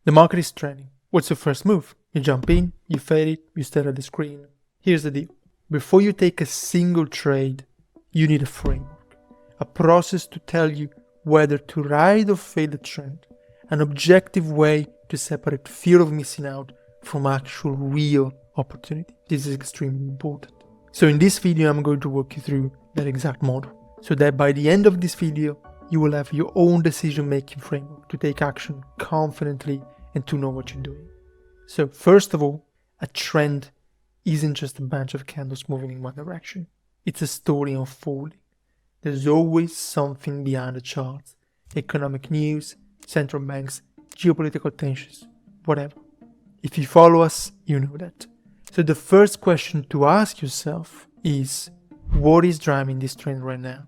The market is trending. What's your first move? You jump in, you fade it, you stare at the screen. Here's the deal. Before you take a single trade, you need a framework, a process to tell you whether to ride or fade the trend, an objective way to separate fear of missing out from actual real opportunity. This is extremely important. So in this video, I'm going to walk you through that exact model, so that by the end of this video, you will have your own decision-making framework to take action confidently and to know what you're doing. So first of all, a trend isn't just a bunch of candles moving in one direction. It's a story unfolding. There's always something behind the charts. Economic news, central banks, geopolitical tensions, whatever. If you follow us, you know that. So the first question to ask yourself is, what is driving this trend right now?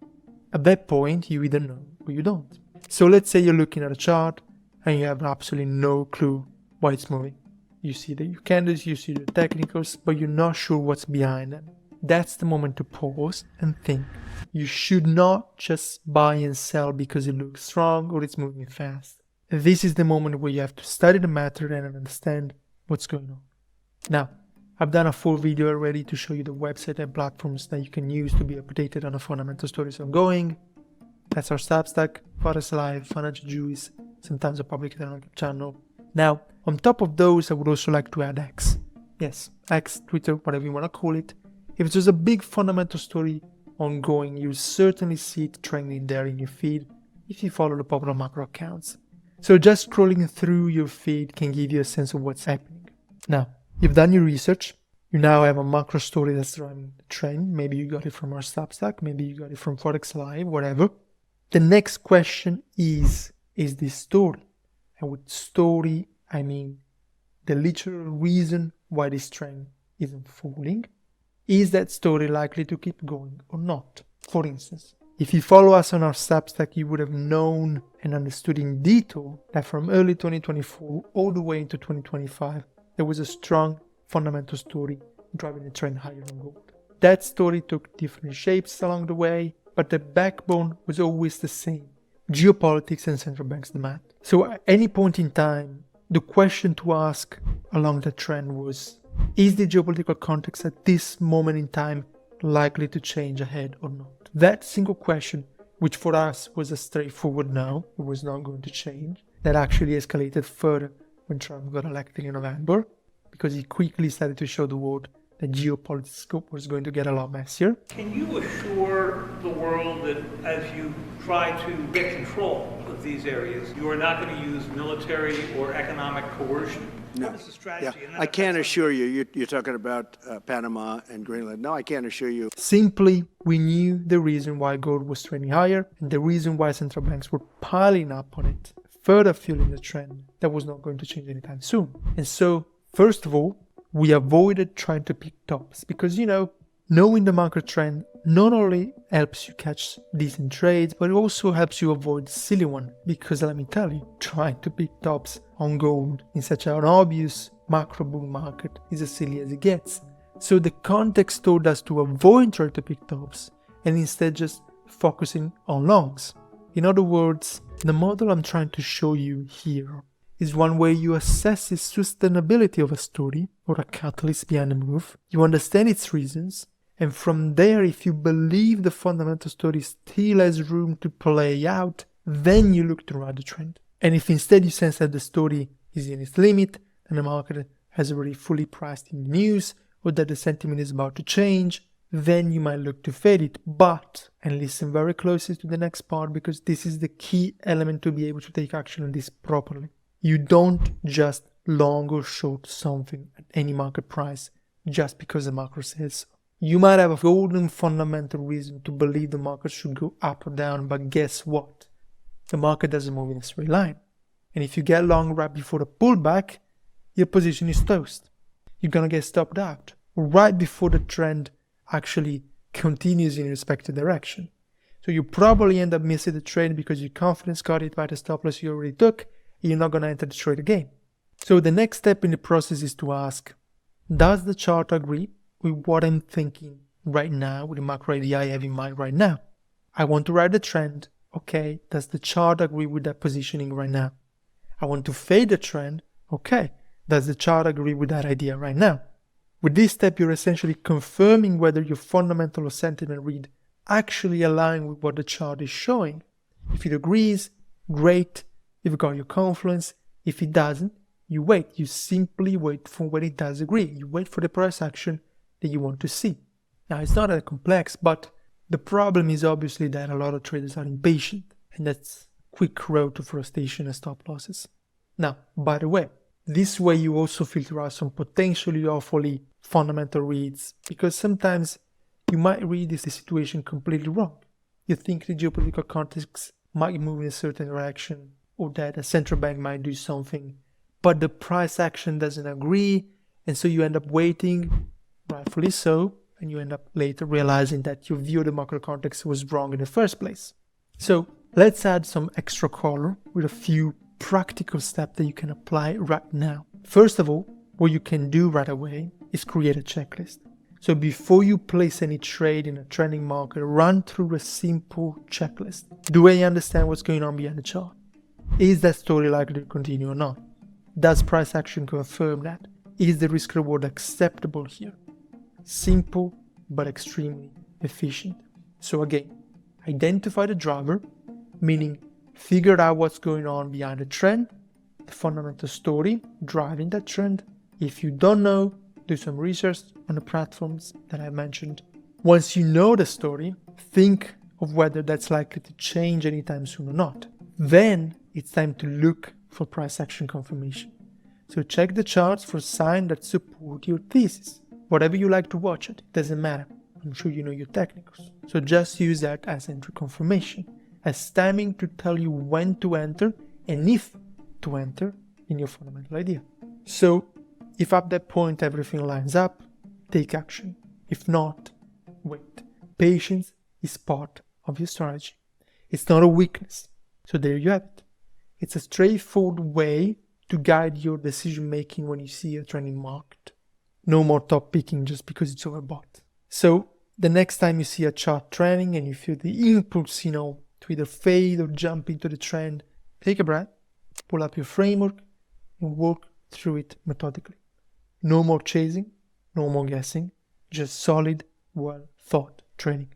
At that point, you either know or you don't. So let's say you're looking at a chart and you have absolutely no clue why it's moving. You see the candles, you see the technicals, but you're not sure what's behind them. That's the moment to pause and think. You should not just buy and sell because it looks strong or it's moving fast. This is the moment where you have to study the matter and understand what's going on. Now, I've done a full video already to show you the website and platforms that you can use to be updated on the fundamental stories ongoing. That's our Substack, Forex Live, Financial Juice, sometimes a public channel. Now, on top of those, I would also like to add X. Yes, X, Twitter, whatever you want to call it. If there's a big fundamental story ongoing, you'll certainly see it trending there in your feed if you follow the popular macro accounts. So just scrolling through your feed can give you a sense of what's happening. Now, you've done your research. You now have a macro story that's driving the trend. Maybe you got it from our Substack. Maybe you got it from Forex Live, whatever. The next question is this story? And with story, I mean the literal reason why this trend is unfolding. Is that story likely to keep going or not? For instance, if you follow us on our Substack, you would have known and understood in detail that from early 2024 all the way into 2025, there was a strong fundamental story driving the trend higher on gold. That story took different shapes along the way, but the backbone was always the same: geopolitics and central banks demand. So at any point in time, the question to ask along the trend was, is the geopolitical context at this moment in time likely to change ahead or not? That single question, which for us was a straightforward no, it was not going to change, that actually escalated further when Trump got elected in November, because he quickly started to show the world that geopolitics was going to get a lot messier. Can you assure the world that as you try to get control of these areas, you are not going to use military or economic coercion? No. What is the strategy? Yeah. I can't assure you. You're talking about Panama and Greenland. No, I can't assure you. Simply, we knew the reason why gold was trending higher and the reason why central banks were piling up on it, further fueling the trend that was not going to change anytime soon. And so, first of all, we avoided trying to pick tops because, knowing the market trend not only helps you catch decent trades, but it also helps you avoid the silly one. Because let me tell you, trying to pick tops on gold in such an obvious macro bull market is as silly as it gets. So the context told us to avoid trying to pick tops and instead just focusing on longs. In other words, the model I'm trying to show you here is one where you assess the sustainability of a story or a catalyst behind a move, you understand its reasons, and from there, if you believe the fundamental story still has room to play out, then you look to ride the trend. And if instead you sense that the story is in its limit, and the market has already fully priced in the news, or that the sentiment is about to change, then you might look to fade it. But, and listen very closely to the next part, because this is the key element to be able to take action on this properly. You don't just long or short something at any market price just because the macro says so. You might have a golden fundamental reason to believe the market should go up or down, but guess what? The market doesn't move in a straight line. And if you get long right before the pullback, your position is toast. You're gonna get stopped out right before the trend actually continues in respective direction. So you probably end up missing the trade because your confidence got it by the stop loss you already took. You're not going to enter the trade again. So the next step in the process is to ask, does the chart agree with what I'm thinking right now, with the macro idea I have in mind right now? I want to ride the trend. Okay, does the chart agree with that positioning right now? I want to fade the trend. Okay, does the chart agree with that idea right now? With this step, you're essentially confirming whether your fundamental or sentiment read actually align with what the chart is showing. If it agrees, great, you've got your confluence. If it doesn't, you wait. You simply wait for when it does agree. You wait for the price action that you want to see. Now, it's not that complex, but the problem is obviously that a lot of traders are impatient, and that's a quick road to frustration and stop losses. Now, by the way, this way you also filter out some potentially awfully fundamental reads, because sometimes you might read the situation completely wrong. You think the geopolitical context might move in a certain direction, or that a central bank might do something, but the price action doesn't agree, and so you end up waiting, rightfully so, and you end up later realizing that your view of the macro context was wrong in the first place. So let's add some extra color with a few practical steps that you can apply right now. First of all, what you can do right away is create a checklist. So before you place any trade in a trending market, run through a simple checklist. Do I understand what's going on behind the chart? Is that story likely to continue or not? Does price action confirm that? Is the risk reward acceptable here? Simple but extremely efficient. So again, identify the driver, meaning figure out what's going on behind the trend, the fundamental story driving that trend. If you don't know, do some research on the platforms that I mentioned. Once you know the story, think of whether that's likely to change anytime soon or not. Then it's time to look for price action confirmation. So check the charts for signs that support your thesis. Whatever you like to watch it doesn't matter. I'm sure you know your technicals. So just use that as entry confirmation, as timing to tell you when to enter and if to enter in your fundamental idea. So if at that point everything lines up, take action. If not, wait. Patience is part of your strategy. It's not a weakness. So there you have it. It's a straightforward way to guide your decision making when you see a trending market. No more top picking just because it's overbought. So the next time you see a chart trending and you feel the impulse, to either fade or jump into the trend, take a breath, pull up your framework, and work through it methodically. No more chasing, no more guessing, just solid, well thought trading.